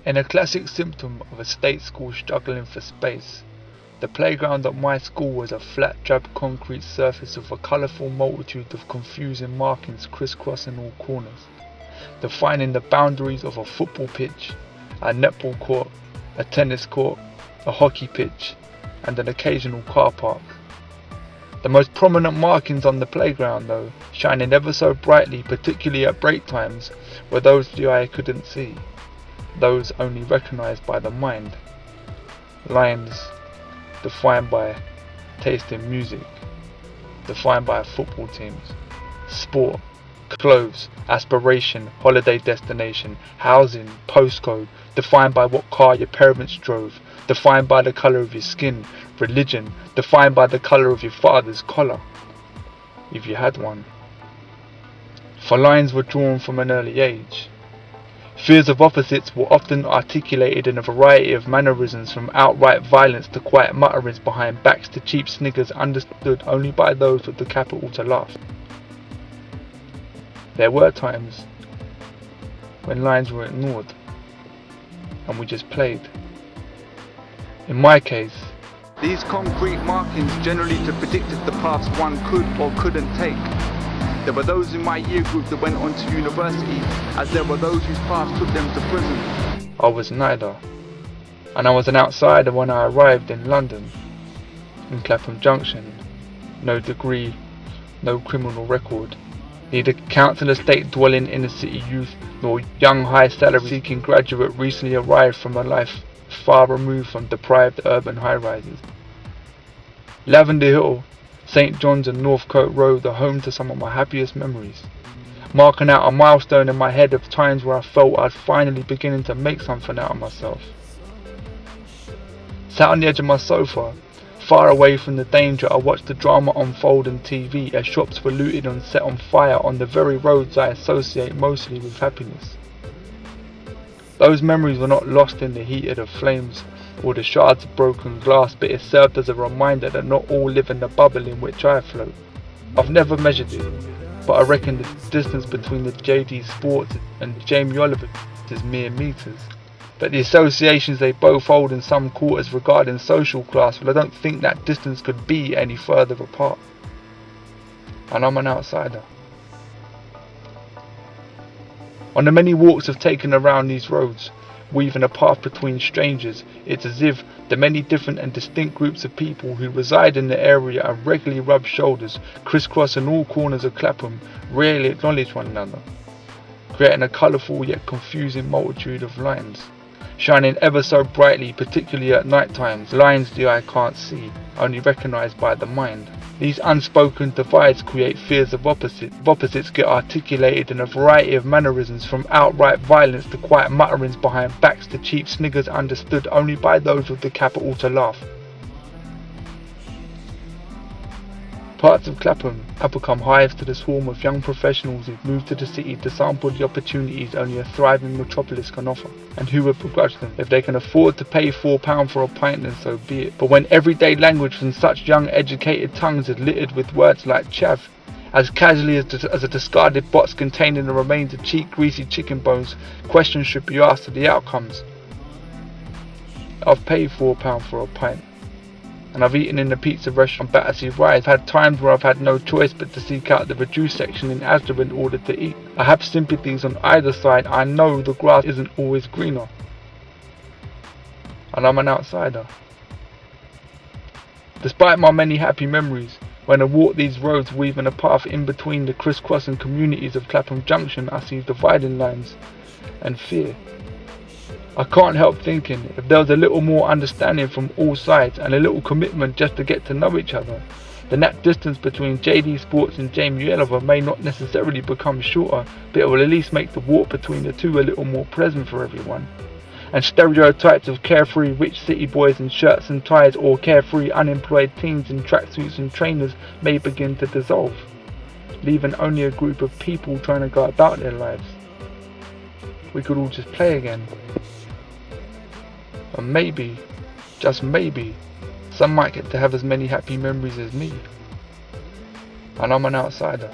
In a classic symptom of a state school struggling for space, the playground at my school was a flat drab concrete surface with a colourful multitude of confusing markings crisscrossing all corners, defining the boundaries of a football pitch, a netball court, a tennis court, a hockey pitch, and an occasional car park. The most prominent markings on the playground, though, shining ever so brightly, particularly at break times, were those the eye couldn't see, those only recognised by the mind. Lines defined by taste in music, defined by football teams, sport, clothes, aspiration, holiday destination, housing, postcode, defined by what car your parents drove, defined by the colour of your skin, religion, defined by the colour of your father's collar, if you had one. For lines were drawn from an early age. Fears of opposites were often articulated in a variety of mannerisms, from outright violence to quiet mutterings behind backs to cheap sniggers understood only by those with the capital to laugh. There were times when lines were ignored and we just played. In my case, these concrete markings generally predicted the paths one could or couldn't take. There were those in my year group that went on to university, as there were those whose paths took them to prison. I was neither, and I was an outsider when I arrived in London, in Clapham Junction. No degree, no criminal record, neither council estate dwelling inner city youth, nor young high salary seeking graduate recently arrived from a life far removed from deprived urban high rises. Lavender Hill, St John's and Northcote Road are home to some of my happiest memories, marking out a milestone in my head of times where I felt I'd finally beginning to make something out of myself. Sat on the edge of my sofa, far away from the danger, I watched the drama unfold on TV as shops were looted and set on fire on the very roads I associate mostly with happiness. Those memories were not lost in the heat of the flames or the shards of broken glass, but it served as a reminder that not all live in the bubble in which I float. I've never measured it, but I reckon the distance between the JD Sports and Jamie Oliver is mere meters. But the associations they both hold in some quarters regarding social class, well, I don't think that distance could be any further apart. And I'm an outsider. On the many walks I've taken around these roads, weaving a path between strangers, it's as if the many different and distinct groups of people who reside in the area and regularly rub shoulders, crisscrossing all corners of Clapham, rarely acknowledge one another, creating a colourful yet confusing multitude of lines, shining ever so brightly, particularly at night times, lines the eye can't see, only recognised by the mind. These unspoken divides create fears of opposites. Opposites get articulated in a variety of mannerisms, from outright violence to quiet mutterings behind backs to cheap sniggers understood only by those with the capital to laugh. Parts of Clapham have become hives to the swarm of young professionals who've moved to the city to sample the opportunities only a thriving metropolis can offer, and who would begrudge them. If they can afford to pay £4 for a pint, then so be it. But when everyday language from such young educated tongues is littered with words like chav, as casually as a discarded box containing the remains of cheap greasy chicken bones, questions should be asked of the outcomes. I've paid £4 for a pint, and I've eaten in the pizza restaurant Battersea Rise. I've had times where I've had no choice but to seek out the reduced section in Asda in order to eat. I have sympathies on either side. I know the grass isn't always greener, and I'm an outsider. Despite my many happy memories, when I walk these roads weaving a path in between the crisscrossing communities of Clapham Junction, I see dividing lines and fear. I can't help thinking, if there was a little more understanding from all sides and a little commitment just to get to know each other, then that distance between JD Sports and Jamie Oliver may not necessarily become shorter, but it will at least make the walk between the two a little more pleasant for everyone. And stereotypes of carefree rich city boys in shirts and ties, or carefree unemployed teens in tracksuits and trainers, may begin to dissolve, leaving only a group of people trying to go about their lives. We could all just play again. And maybe, just maybe, some might get to have as many happy memories as me. And I'm an outsider.